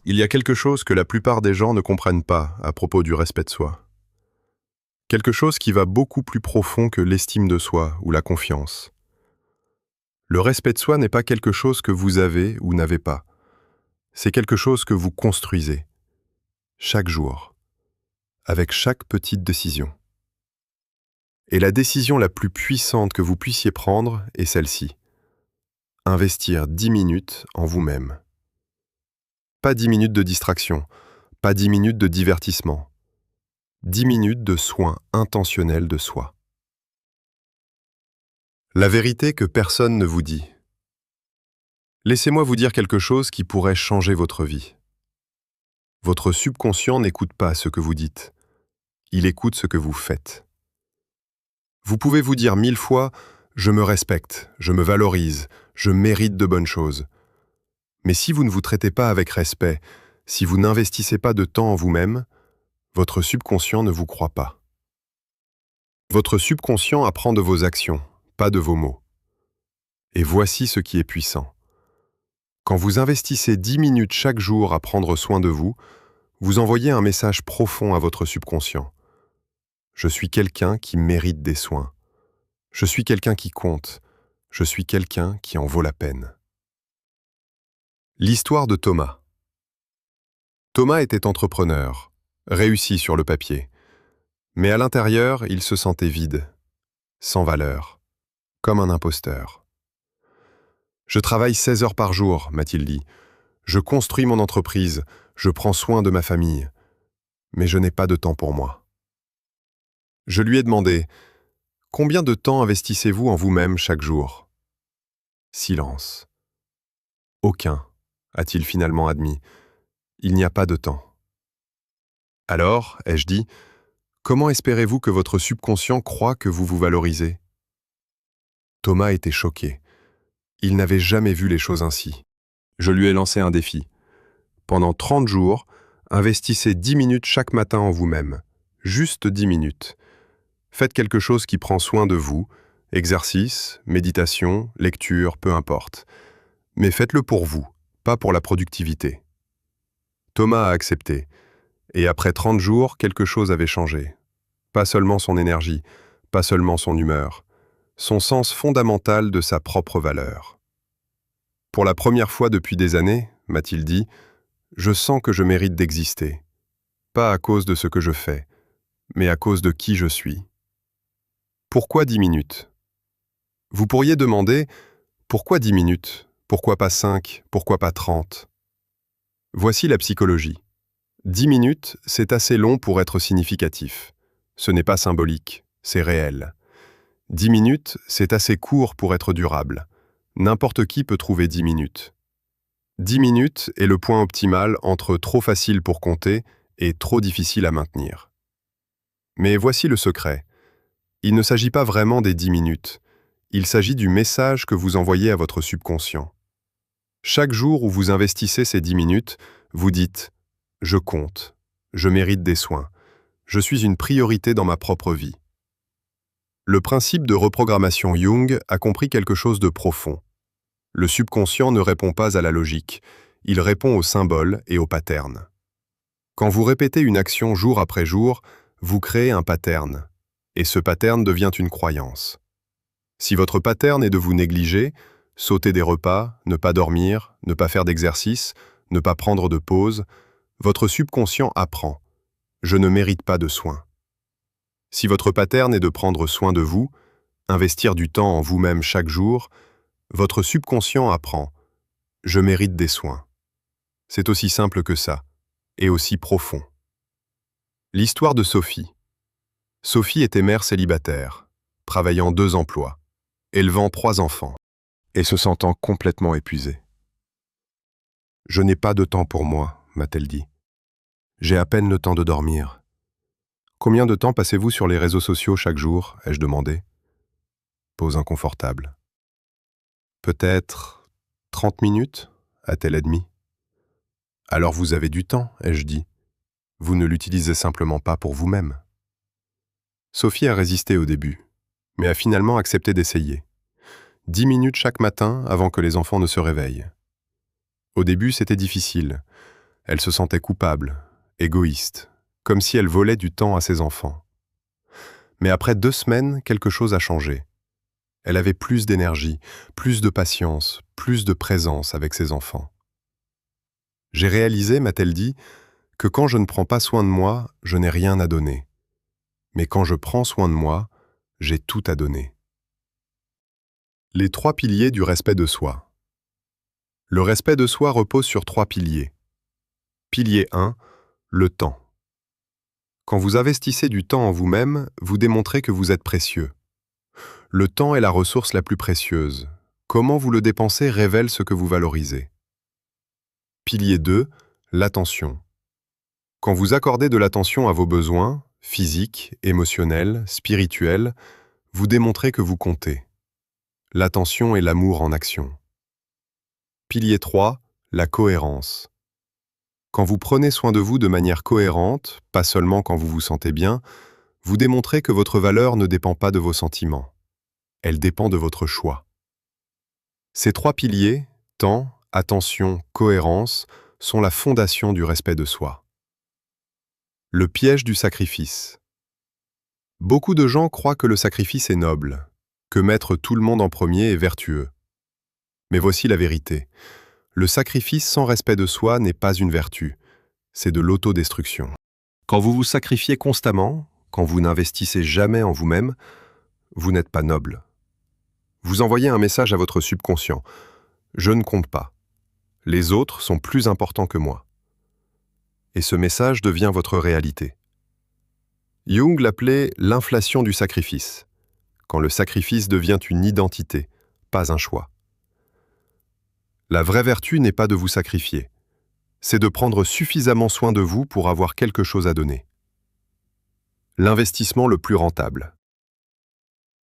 Il y a quelque chose que la plupart des gens ne comprennent pas à propos du respect de soi. Quelque chose qui va beaucoup plus profond que l'estime de soi ou la confiance. Le respect de soi n'est pas quelque chose que vous avez ou n'avez pas. C'est quelque chose que vous construisez, chaque jour, avec chaque petite décision. Et la décision la plus puissante que vous puissiez prendre est celle-ci. Investir 10 minutes en vous-même. Pas 10 minutes de distraction, pas 10 minutes de divertissement. 10 minutes de soins intentionnels de soi. La vérité que personne ne vous dit. Laissez-moi vous dire quelque chose qui pourrait changer votre vie. Votre subconscient n'écoute pas ce que vous dites. Il écoute ce que vous faites. Vous pouvez vous dire 1000 fois « Je me respecte, je me valorise, je mérite de bonnes choses ». Mais si vous ne vous traitez pas avec respect, si vous n'investissez pas de temps en vous-même, votre subconscient ne vous croit pas. Votre subconscient apprend de vos actions, pas de vos mots. Et voici ce qui est puissant. Quand vous investissez 10 minutes chaque jour à prendre soin de vous, vous envoyez un message profond à votre subconscient. Je suis quelqu'un qui mérite des soins. Je suis quelqu'un qui compte. Je suis quelqu'un qui en vaut la peine. L'histoire de Thomas. Thomas était entrepreneur, réussi sur le papier. Mais à l'intérieur, il se sentait vide, sans valeur, comme un imposteur. « Je travaille 16 heures par jour, m'a-t-il dit. Je construis mon entreprise, je prends soin de ma famille. Mais je n'ai pas de temps pour moi. » Je lui ai demandé « Combien de temps investissez-vous en vous-même chaque jour ?» Silence. « Aucun, a-t-il finalement admis. Il n'y a pas de temps. » Alors, ai-je dit, comment espérez-vous que votre subconscient croit que vous vous valorisez ? Thomas était choqué. Il n'avait jamais vu les choses ainsi. Je lui ai lancé un défi. Pendant 30 jours, investissez 10 minutes chaque matin en vous-même. Juste 10 minutes. Faites quelque chose qui prend soin de vous, exercice, méditation, lecture, peu importe. Mais faites-le pour vous, pas pour la productivité. Thomas a accepté. Et après 30 jours, quelque chose avait changé. Pas seulement son énergie, pas seulement son humeur, son sens fondamental de sa propre valeur. Pour la première fois depuis des années, m'a-t-il dit, je sens que je mérite d'exister. Pas à cause de ce que je fais, mais à cause de qui je suis. Pourquoi 10 minutes ? Vous pourriez demander, pourquoi 10 minutes ? Pourquoi pas 5 ? Pourquoi pas 30 ? Voici la psychologie. 10 minutes, c'est assez long pour être significatif. Ce n'est pas symbolique, c'est réel. 10 minutes, c'est assez court pour être durable. N'importe qui peut trouver 10 minutes. 10 minutes est le point optimal entre trop facile pour compter et trop difficile à maintenir. Mais voici le secret. Il ne s'agit pas vraiment des 10 minutes. Il s'agit du message que vous envoyez à votre subconscient. Chaque jour où vous investissez ces 10 minutes, vous dites « Je compte, je mérite des soins, je suis une priorité dans ma propre vie ». Le principe de reprogrammation Jung a compris quelque chose de profond. Le subconscient ne répond pas à la logique, il répond aux symboles et aux patterns. Quand vous répétez une action jour après jour, vous créez un pattern, et ce pattern devient une croyance. Si votre pattern est de vous négliger, sauter des repas, ne pas dormir, ne pas faire d'exercice, ne pas prendre de pause, votre subconscient apprend « Je ne mérite pas de soins ». Si votre pattern est de prendre soin de vous, investir du temps en vous-même chaque jour, votre subconscient apprend « Je mérite des soins ». C'est aussi simple que ça, et aussi profond. L'histoire de Sophie. Sophie était mère célibataire, travaillant 2 emplois, élevant 3 enfants, et se sentant complètement épuisée. « Je n'ai pas de temps pour moi », m'a-t-elle dit. « J'ai à peine le temps de dormir. » « Combien de temps passez-vous sur les réseaux sociaux chaque jour ?» ai-je demandé. Pause inconfortable. « Peut-être 30 minutes ?» a-t-elle admis. « Alors vous avez du temps » ai-je dit. « Vous ne l'utilisez simplement pas pour vous-même. » Sophie a résisté au début, mais a finalement accepté d'essayer. 10 minutes chaque matin avant que les enfants ne se réveillent. Au début, c'était difficile. Elle se sentait coupable, égoïste, comme si elle volait du temps à ses enfants. Mais après 2 semaines, quelque chose a changé. Elle avait plus d'énergie, plus de patience, plus de présence avec ses enfants. J'ai réalisé, m'a-t-elle dit, que quand je ne prends pas soin de moi, je n'ai rien à donner. Mais quand je prends soin de moi, j'ai tout à donner. Les 3 piliers du respect de soi. Le respect de soi repose sur 3 piliers. Pilier 1, le temps. Quand vous investissez du temps en vous-même, vous démontrez que vous êtes précieux. Le temps est la ressource la plus précieuse. Comment vous le dépensez révèle ce que vous valorisez. Pilier 2, l'attention. Quand vous accordez de l'attention à vos besoins, physiques, émotionnels, spirituels, vous démontrez que vous comptez. L'attention est l'amour en action. Pilier 3, la cohérence. Quand vous prenez soin de vous de manière cohérente, pas seulement quand vous vous sentez bien, vous démontrez que votre valeur ne dépend pas de vos sentiments. Elle dépend de votre choix. Ces 3 piliers, temps, attention, cohérence, sont la fondation du respect de soi. Le piège du sacrifice. Beaucoup de gens croient que le sacrifice est noble, que mettre tout le monde en premier est vertueux. Mais voici la vérité. Le sacrifice sans respect de soi n'est pas une vertu, c'est de l'autodestruction. Quand vous vous sacrifiez constamment, quand vous n'investissez jamais en vous-même, vous n'êtes pas noble. Vous envoyez un message à votre subconscient. Je ne compte pas. Les autres sont plus importants que moi. Et ce message devient votre réalité. Jung l'appelait l'inflation du sacrifice, quand le sacrifice devient une identité, pas un choix. La vraie vertu n'est pas de vous sacrifier, c'est de prendre suffisamment soin de vous pour avoir quelque chose à donner. L'investissement le plus rentable.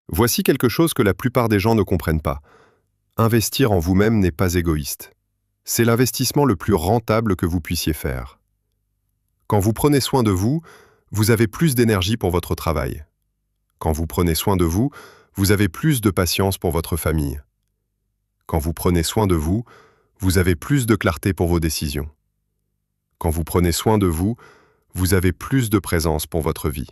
Voici quelque chose que la plupart des gens ne comprennent pas. Investir en vous-même n'est pas égoïste. C'est l'investissement le plus rentable que vous puissiez faire. Quand vous prenez soin de vous, vous avez plus d'énergie pour votre travail. Quand vous prenez soin de vous, vous avez plus de patience pour votre famille. Quand vous prenez soin de vous, vous avez plus de clarté pour vos décisions. Quand vous prenez soin de vous, vous avez plus de présence pour votre vie.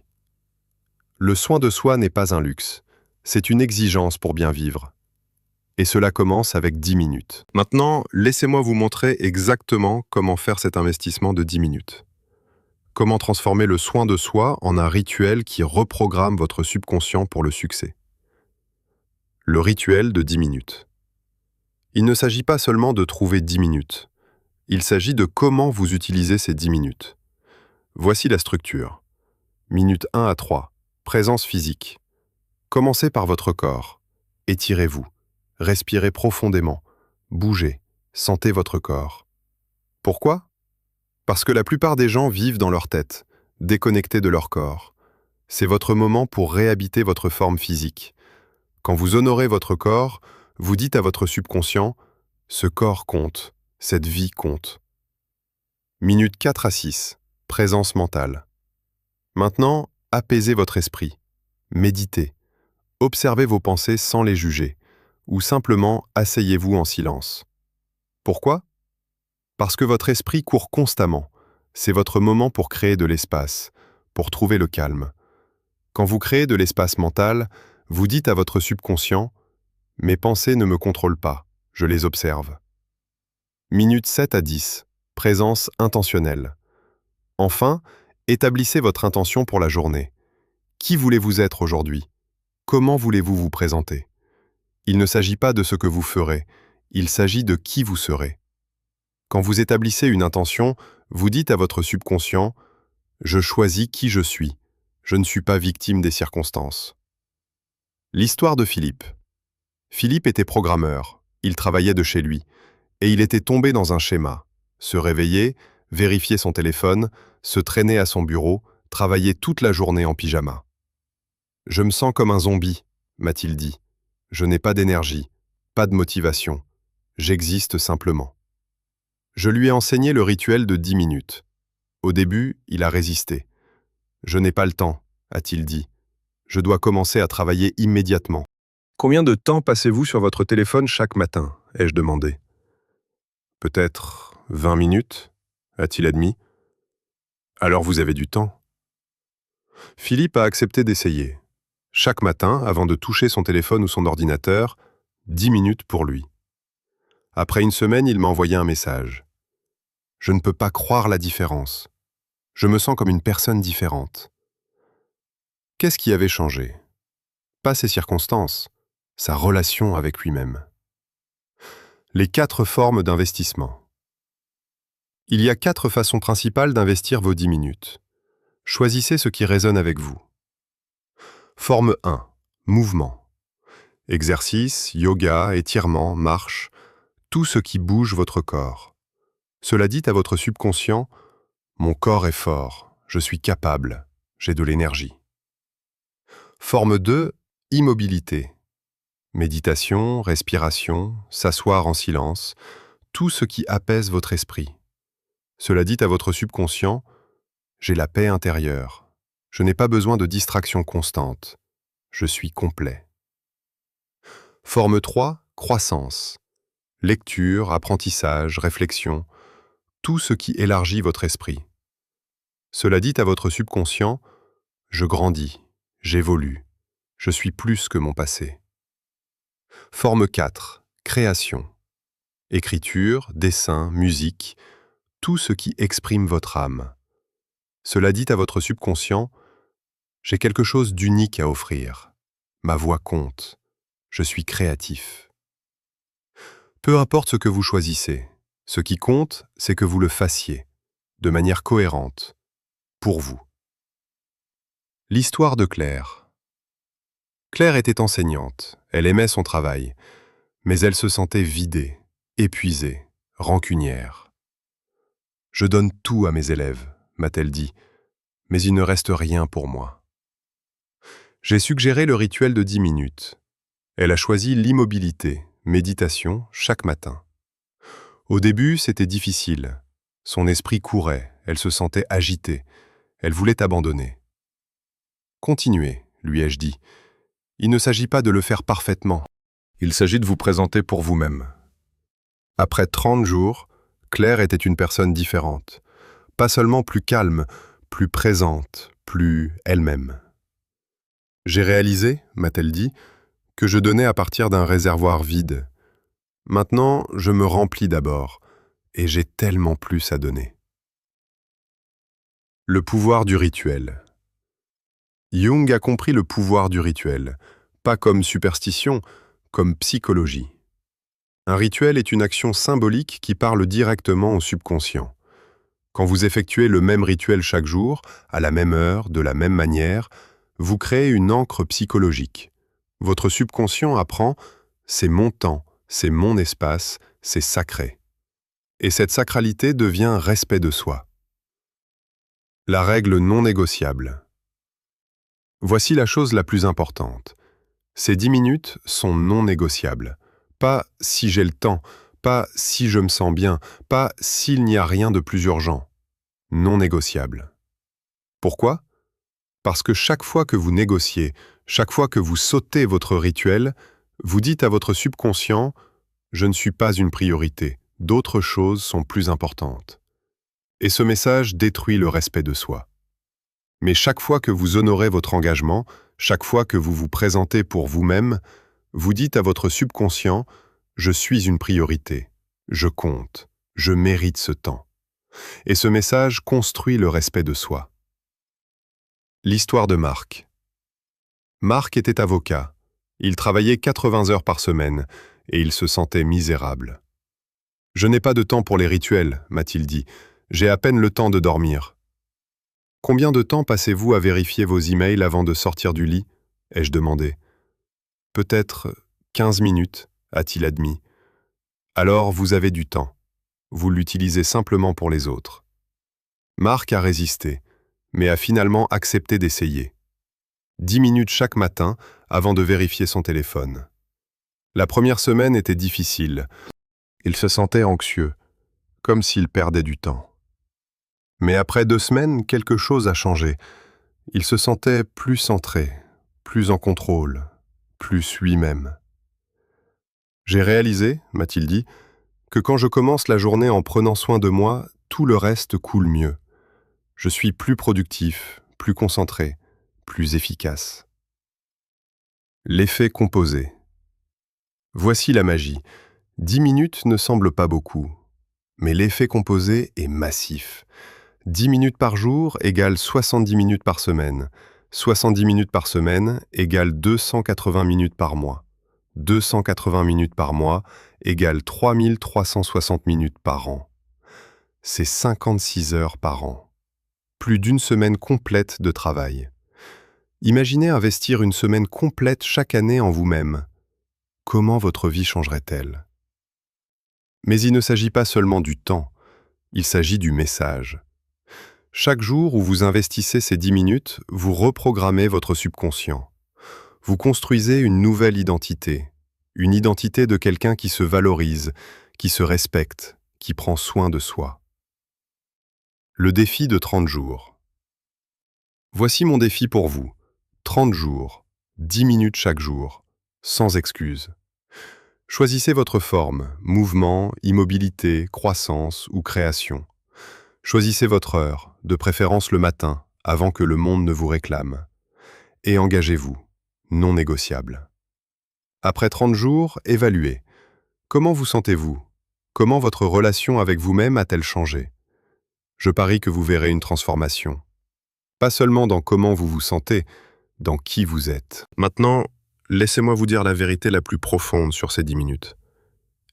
Le soin de soi n'est pas un luxe, c'est une exigence pour bien vivre. Et cela commence avec 10 minutes. Maintenant, laissez-moi vous montrer exactement comment faire cet investissement de 10 minutes. Comment transformer le soin de soi en un rituel qui reprogramme votre subconscient pour le succès. Le rituel de 10 minutes. Il ne s'agit pas seulement de trouver 10 minutes. Il s'agit de comment vous utilisez ces 10 minutes. Voici la structure. Minute 1 à 3. Présence physique. Commencez par votre corps. Étirez-vous. Respirez profondément. Bougez. Sentez votre corps. Pourquoi ? Parce que la plupart des gens vivent dans leur tête, déconnectés de leur corps. C'est votre moment pour réhabiter votre forme physique. Quand vous honorez votre corps, vous dites à votre subconscient « Ce corps compte, cette vie compte ». Minute 4 à 6. Présence mentale. Maintenant, apaisez votre esprit. Méditez. Observez vos pensées sans les juger. Ou simplement asseyez-vous en silence. Pourquoi ? Parce que votre esprit court constamment. C'est votre moment pour créer de l'espace, pour trouver le calme. Quand vous créez de l'espace mental, vous dites à votre subconscient « Mes pensées ne me contrôlent pas, je les observe ». Minute 7 à 10. Présence intentionnelle. Enfin, établissez votre intention pour la journée. Qui voulez-vous être aujourd'hui ? Comment voulez-vous vous présenter ? Il ne s'agit pas de ce que vous ferez, il s'agit de qui vous serez. Quand vous établissez une intention, vous dites à votre subconscient « Je choisis qui je suis, je ne suis pas victime des circonstances ». L'histoire de Philippe. Philippe était programmeur, il travaillait de chez lui, et il était tombé dans un schéma. Se réveiller, vérifier son téléphone, se traîner à son bureau, travailler toute la journée en pyjama. « Je me sens comme un zombie », m'a-t-il dit. « Je n'ai pas d'énergie, pas de motivation, j'existe simplement. » Je lui ai enseigné le rituel de 10 minutes. Au début, il a résisté. « Je n'ai pas le temps », a-t-il dit. « Je dois commencer à travailler immédiatement. » « Combien de temps passez-vous sur votre téléphone chaque matin ?» ai-je demandé. « Peut-être 20 minutes, a-t-il admis. Alors vous avez du temps. Philippe a accepté d'essayer. Chaque matin, avant de toucher son téléphone ou son ordinateur, 10 minutes pour lui. Après une semaine, il m'a envoyé un message. Je ne peux pas croire la différence. Je me sens comme une personne différente. Qu'est-ce qui avait changé? Pas ses circonstances, sa relation avec lui-même. Les 4 formes d'investissement. Il y a 4 façons principales d'investir vos 10 minutes. Choisissez ce qui résonne avec vous. Forme 1. Mouvement. Exercice, yoga, étirement, marche, tout ce qui bouge votre corps. Cela dit à votre subconscient « Mon corps est fort, je suis capable, j'ai de l'énergie ». Forme 2. Immobilité. Méditation, respiration, s'asseoir en silence, tout ce qui apaise votre esprit. Cela dit à votre subconscient « J'ai la paix intérieure, je n'ai pas besoin de distraction constante, je suis complet ». Forme 3. Croissance. Lecture, apprentissage, réflexion, tout ce qui élargit votre esprit. Cela dit à votre subconscient « Je grandis, j'évolue, je suis plus que mon passé ». Forme 4. Création. Écriture, dessin, musique, tout ce qui exprime votre âme. Cela dit à votre subconscient « J'ai quelque chose d'unique à offrir. Ma voix compte. Je suis créatif. » Peu importe ce que vous choisissez, ce qui compte, c'est que vous le fassiez, de manière cohérente, pour vous. L'histoire de Claire. Claire était enseignante, elle aimait son travail, mais elle se sentait vidée, épuisée, rancunière. « Je donne tout à mes élèves, m'a-t-elle dit, mais il ne reste rien pour moi. » J'ai suggéré le rituel de 10 minutes. Elle a choisi l'immobilité, méditation, chaque matin. Au début, c'était difficile. Son esprit courait, elle se sentait agitée, elle voulait abandonner. « Continuez, lui ai-je dit. Il ne s'agit pas de le faire parfaitement. Il s'agit de vous présenter pour vous-même. » Après 30 jours, Claire était une personne différente. Pas seulement plus calme, plus présente, plus elle-même. « J'ai réalisé, m'a-t-elle dit, que je donnais à partir d'un réservoir vide. Maintenant, je me remplis d'abord, et j'ai tellement plus à donner. » Le pouvoir du rituel. Jung a compris le pouvoir du rituel, pas comme superstition, comme psychologie. Un rituel est une action symbolique qui parle directement au subconscient. Quand vous effectuez le même rituel chaque jour, à la même heure, de la même manière, vous créez une ancre psychologique. Votre subconscient apprend « c'est mon temps, c'est mon espace, c'est sacré ». Et cette sacralité devient respect de soi. La règle non négociable. Voici la chose la plus importante. Ces 10 minutes sont non négociables. Pas « si j'ai le temps », pas « si je me sens bien », pas « s'il n'y a rien de plus urgent ». Non négociable. Pourquoi? Parce que chaque fois que vous négociez, chaque fois que vous sautez votre rituel, vous dites à votre subconscient « je ne suis pas une priorité, d'autres choses sont plus importantes ». Et ce message détruit le respect de soi. Mais chaque fois que vous honorez votre engagement, chaque fois que vous vous présentez pour vous-même, vous dites à votre subconscient « je suis une priorité, je compte, je mérite ce temps ». Et ce message construit le respect de soi. L'histoire de Marc. Marc était avocat. Il travaillait 80 heures par semaine et il se sentait misérable. « Je n'ai pas de temps pour les rituels, m'a-t-il dit. J'ai à peine le temps de dormir. » « Combien de temps passez-vous à vérifier vos emails avant de sortir du lit ?» ai-je demandé. « Peut-être 15 minutes, a-t-il admis. Alors vous avez du temps. Vous l'utilisez simplement pour les autres. » Marc a résisté, mais a finalement accepté d'essayer. 10 minutes chaque matin avant de vérifier son téléphone. La première semaine était difficile. Il se sentait anxieux, comme s'il perdait du temps. Mais après 2 semaines, quelque chose a changé. Il se sentait plus centré, plus en contrôle, plus lui-même. « J'ai réalisé, m'a-t-il dit, que quand je commence la journée en prenant soin de moi, tout le reste coule mieux. Je suis plus productif, plus concentré, plus efficace. L'effet composé. Voici la magie. 10 minutes ne semblent pas beaucoup, mais l'effet composé est massif. 10 minutes par jour égale 70 minutes par semaine. 70 minutes par semaine égale 280 minutes par mois. 280 minutes par mois égale 3360 minutes par an. C'est 56 heures par an. Plus d'une semaine complète de travail. Imaginez investir une semaine complète chaque année en vous-même. Comment votre vie changerait-elle? Mais il ne s'agit pas seulement du temps, il s'agit du message. Chaque jour où vous investissez ces 10 minutes, vous reprogrammez votre subconscient. Vous construisez une nouvelle identité, une identité de quelqu'un qui se valorise, qui se respecte, qui prend soin de soi. Le défi de 30 jours. Voici mon défi pour vous. 30 jours, 10 minutes chaque jour, sans excuse. Choisissez votre forme, mouvement, immobilité, croissance ou création. Choisissez votre heure, de préférence le matin, avant que le monde ne vous réclame. Et engagez-vous, non négociable. Après 30 jours, évaluez. Comment vous sentez-vous? Comment votre relation avec vous-même a-t-elle changé? Je parie que vous verrez une transformation. Pas seulement dans comment vous vous sentez, dans qui vous êtes. Maintenant, laissez-moi vous dire la vérité la plus profonde sur ces 10 minutes.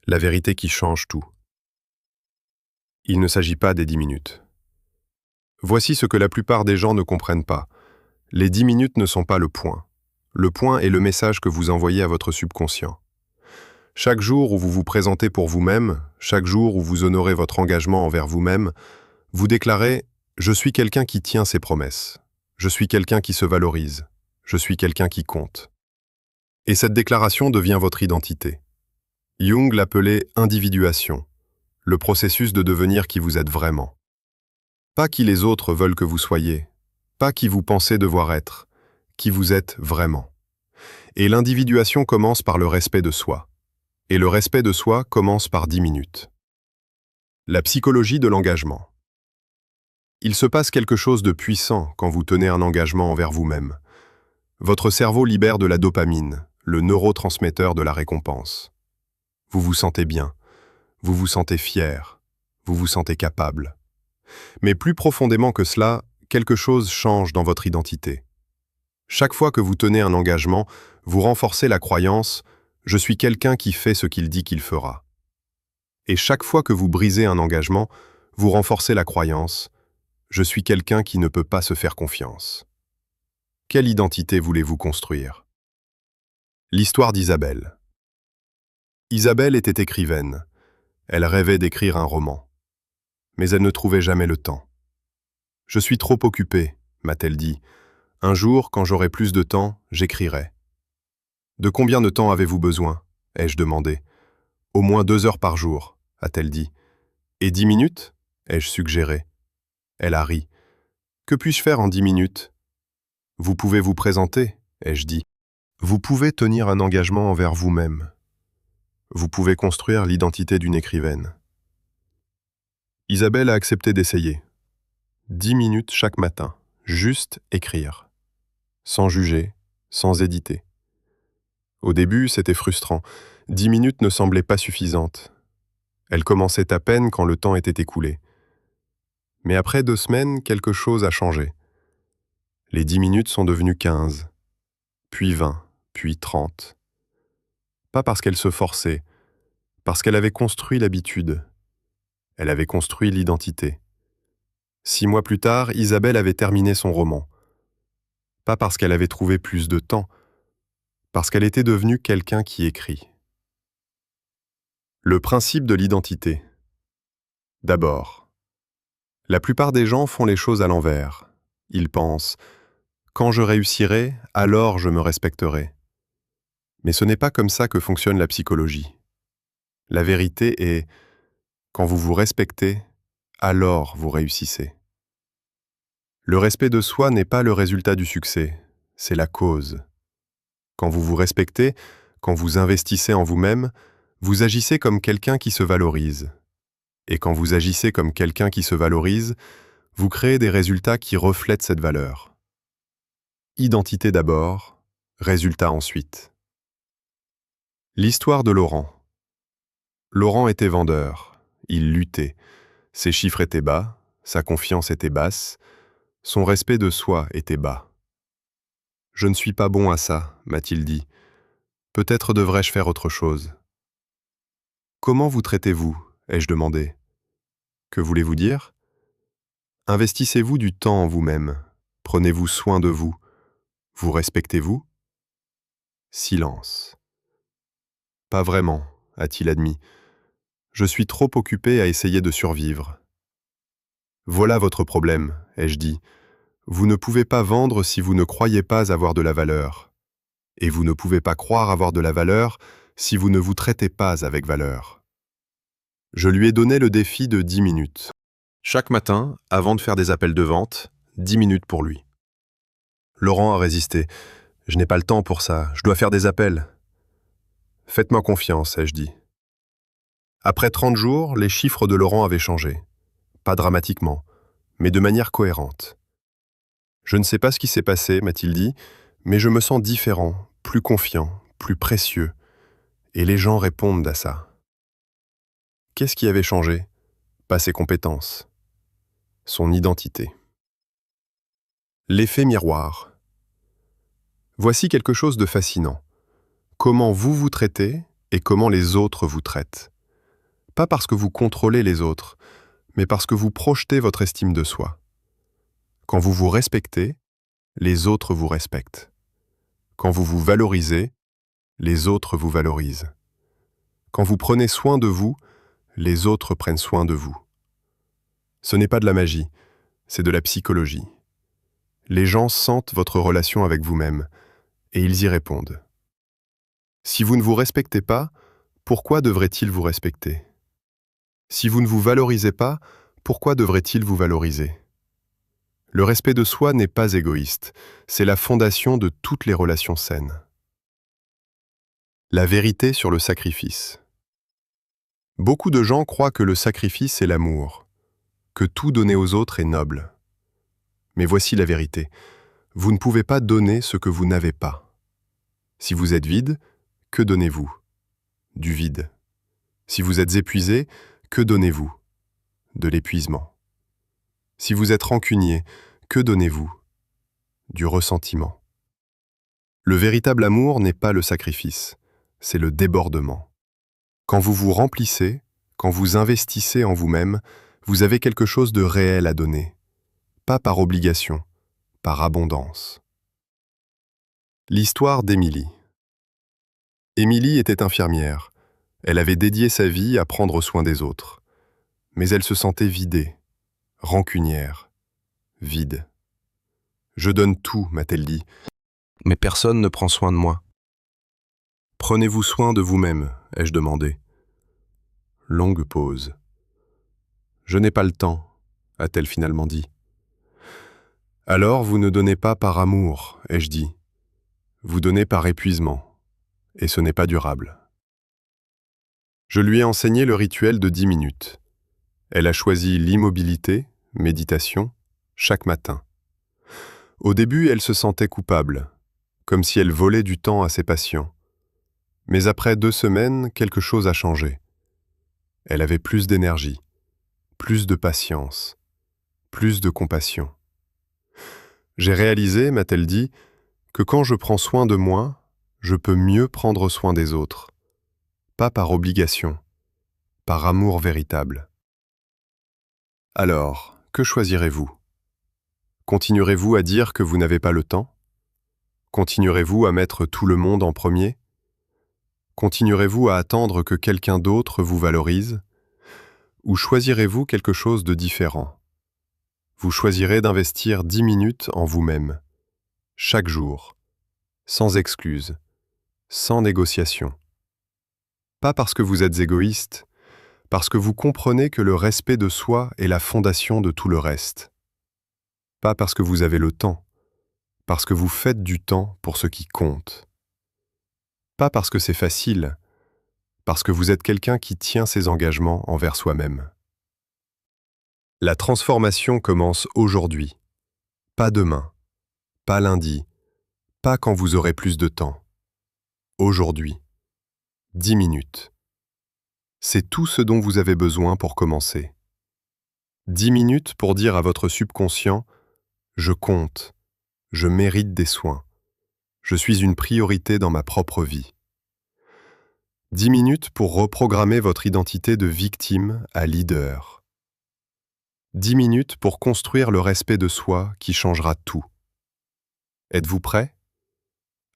La vérité qui change tout. Il ne s'agit pas des 10 minutes. Voici ce que la plupart des gens ne comprennent pas. Les 10 minutes ne sont pas le point. Le point est le message que vous envoyez à votre subconscient. Chaque jour où vous vous présentez pour vous-même, chaque jour où vous honorez votre engagement envers vous-même, vous déclarez « Je suis quelqu'un qui tient ses promesses. Je suis quelqu'un qui se valorise. Je suis quelqu'un qui compte. » Et cette déclaration devient votre identité. Jung l'appelait « individuation », le processus de devenir qui vous êtes vraiment. Pas qui les autres veulent que vous soyez, pas qui vous pensez devoir être, qui vous êtes vraiment. Et l'individuation commence par le respect de soi. Et le respect de soi commence par 10 minutes. La psychologie de l'engagement. Il se passe quelque chose de puissant quand vous tenez un engagement envers vous-même. Votre cerveau libère de la dopamine, le neurotransmetteur de la récompense. Vous vous sentez bien, vous vous sentez fier, vous vous sentez capable. Mais plus profondément que cela, quelque chose change dans votre identité. Chaque fois que vous tenez un engagement, vous renforcez la croyance « je suis quelqu'un qui fait ce qu'il dit qu'il fera ». Et chaque fois que vous brisez un engagement, vous renforcez la croyance « je suis quelqu'un qui ne peut pas se faire confiance ». Quelle identité voulez-vous construire? L'histoire d'Isabelle. Isabelle était écrivaine. Elle rêvait d'écrire un roman. Mais elle ne trouvait jamais le temps. « Je suis trop occupée », m'a-t-elle dit. « Un jour, quand j'aurai plus de temps, j'écrirai. » « De combien de temps avez-vous besoin ?» ai-je demandé. « Au moins 2 heures par jour », a-t-elle dit. « Et 10 minutes ?» ai-je suggéré. Elle a ri. « Que puis-je faire en 10 minutes ?»« Vous pouvez vous présenter », ai-je dit. « Vous pouvez tenir un engagement envers vous-même. Vous pouvez construire l'identité d'une écrivaine. » Isabelle a accepté d'essayer. 10 minutes chaque matin, juste écrire. Sans juger, sans éditer. Au début, c'était frustrant. 10 minutes ne semblaient pas suffisantes. Elle commençait à peine quand le temps était écoulé. Mais après 2 semaines, quelque chose a changé. Les 10 minutes sont devenues 15, puis 20, puis 30. Pas parce qu'elle se forçait, parce qu'elle avait construit l'habitude. Elle avait construit l'identité. 6 mois plus tard, Isabelle avait terminé son roman. Pas parce qu'elle avait trouvé plus de temps, parce qu'elle était devenue quelqu'un qui écrit. Le principe de l'identité. D'abord, la plupart des gens font les choses à l'envers. Ils pensent « quand je réussirai, alors je me respecterai ». Mais ce n'est pas comme ça que fonctionne la psychologie. La vérité est « quand vous vous respectez, alors vous réussissez ». Le respect de soi n'est pas le résultat du succès, c'est la cause. Quand vous vous respectez, quand vous investissez en vous-même, vous agissez comme quelqu'un qui se valorise. Et quand vous agissez comme quelqu'un qui se valorise, vous créez des résultats qui reflètent cette valeur. Identité d'abord, résultat ensuite. L'histoire de Laurent. Laurent était vendeur, il luttait, ses chiffres étaient bas, sa confiance était basse, son respect de soi était bas. « Je ne suis pas bon à ça », m'a-t-il dit. « Peut-être devrais-je faire autre chose. »« Comment vous traitez-vous » ai-je demandé. « Que voulez-vous dire ?»« Investissez-vous du temps en vous-même. Prenez-vous soin de vous. Vous respectez-vous » Silence. « Pas vraiment », a-t-il admis. « Je suis trop occupé à essayer de survivre. »« Voilà votre problème, ai-je dit. Vous ne pouvez pas vendre si vous ne croyez pas avoir de la valeur. Et vous ne pouvez pas croire avoir de la valeur si vous ne vous traitez pas avec valeur. » Je lui ai donné le défi de 10 minutes. Chaque matin, avant de faire des appels de vente, 10 minutes pour lui. Laurent a résisté. « Je n'ai pas le temps pour ça, je dois faire des appels. »« Faites-moi confiance, ai-je dit. » Après 30 jours, les chiffres de Laurent avaient changé. Pas dramatiquement, mais de manière cohérente. « Je ne sais pas ce qui s'est passé, m'a-t-il dit, mais je me sens différent, plus confiant, plus précieux. Et les gens répondent à ça. » Qu'est-ce qui avait changé? Pas ses compétences. Son identité. L'effet miroir. Voici quelque chose de fascinant. Comment vous vous traitez et comment les autres vous traitent. Pas parce que vous contrôlez les autres, mais parce que vous projetez votre estime de soi. Quand vous vous respectez, les autres vous respectent. Quand vous vous valorisez, les autres vous valorisent. Quand vous prenez soin de vous, les autres prennent soin de vous. Ce n'est pas de la magie, c'est de la psychologie. Les gens sentent votre relation avec vous-même, et ils y répondent. Si vous ne vous respectez pas, pourquoi devraient-ils vous respecter? Si vous ne vous valorisez pas, pourquoi devraient-ils vous valoriser? Le respect de soi n'est pas égoïste, c'est la fondation de toutes les relations saines. La vérité sur le sacrifice. Beaucoup de gens croient que le sacrifice est l'amour, que tout donner aux autres est noble. Mais voici la vérité. Vous ne pouvez pas donner ce que vous n'avez pas. Si vous êtes vide, que donnez-vous? Du vide. Si vous êtes épuisé, que donnez-vous? De l'épuisement. Si vous êtes rancunier, que donnez-vous? Du ressentiment. Le véritable amour n'est pas le sacrifice, c'est le débordement. Quand vous vous remplissez, quand vous investissez en vous-même, vous avez quelque chose de réel à donner. Pas par obligation, par abondance. L'histoire d'Émilie. Émilie était infirmière. Elle avait dédié sa vie à prendre soin des autres. Mais elle se sentait vidée, rancunière, vide. « Je donne tout », m'a-t-elle dit, « mais personne ne prend soin de moi. »« Prenez-vous soin de vous-même » ai-je demandé. Longue pause. « Je n'ai pas le temps » a-t-elle finalement dit. « Alors vous ne donnez pas par amour » ai-je dit. « Vous donnez par épuisement, et ce n'est pas durable. » Je lui ai enseigné le rituel de 10 minutes. Elle a choisi l'immobilité, méditation, chaque matin. Au début, elle se sentait coupable, comme si elle volait du temps à ses patients. Mais après 2 semaines, quelque chose a changé. Elle avait plus d'énergie, plus de patience, plus de compassion. J'ai réalisé, m'a-t-elle dit, que quand je prends soin de moi, je peux mieux prendre soin des autres. Pas par obligation, par amour véritable. Alors, que choisirez-vous? Continuerez-vous à dire que vous n'avez pas le temps? Continuerez-vous à mettre tout le monde en premier? Continuerez-vous à attendre que quelqu'un d'autre vous valorise? Ou choisirez-vous quelque chose de différent? Vous choisirez d'investir 10 minutes en vous-même, chaque jour, sans excuse, sans négociation. Pas parce que vous êtes égoïste, parce que vous comprenez que le respect de soi est la fondation de tout le reste. Pas parce que vous avez le temps, parce que vous faites du temps pour ce qui compte. Pas parce que c'est facile, parce que vous êtes quelqu'un qui tient ses engagements envers soi-même. La transformation commence aujourd'hui, pas demain, pas lundi, pas quand vous aurez plus de temps. Aujourd'hui, 10 minutes. C'est tout ce dont vous avez besoin pour commencer. 10 minutes pour dire à votre subconscient « Je compte, je mérite des soins, je suis une priorité dans ma propre vie ». 10 minutes pour reprogrammer votre identité de victime à leader. 10 minutes pour construire le respect de soi qui changera tout. Êtes-vous prêt?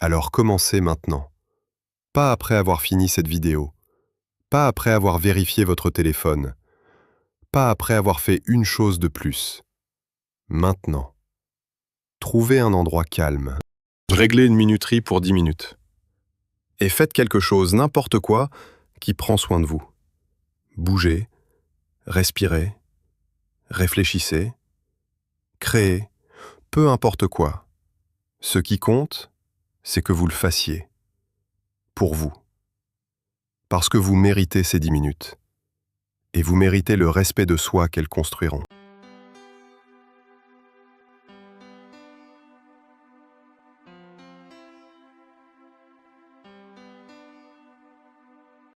Alors commencez maintenant. Pas après avoir fini cette vidéo. Pas après avoir vérifié votre téléphone. Pas après avoir fait une chose de plus. Maintenant. Trouvez un endroit calme. Réglez une minuterie pour 10 minutes. Et faites quelque chose, n'importe quoi, qui prend soin de vous. Bougez, respirez, réfléchissez, créez, peu importe quoi. Ce qui compte, c'est que vous le fassiez. Pour vous. Parce que vous méritez ces 10 minutes. Et vous méritez le respect de soi qu'elles construiront.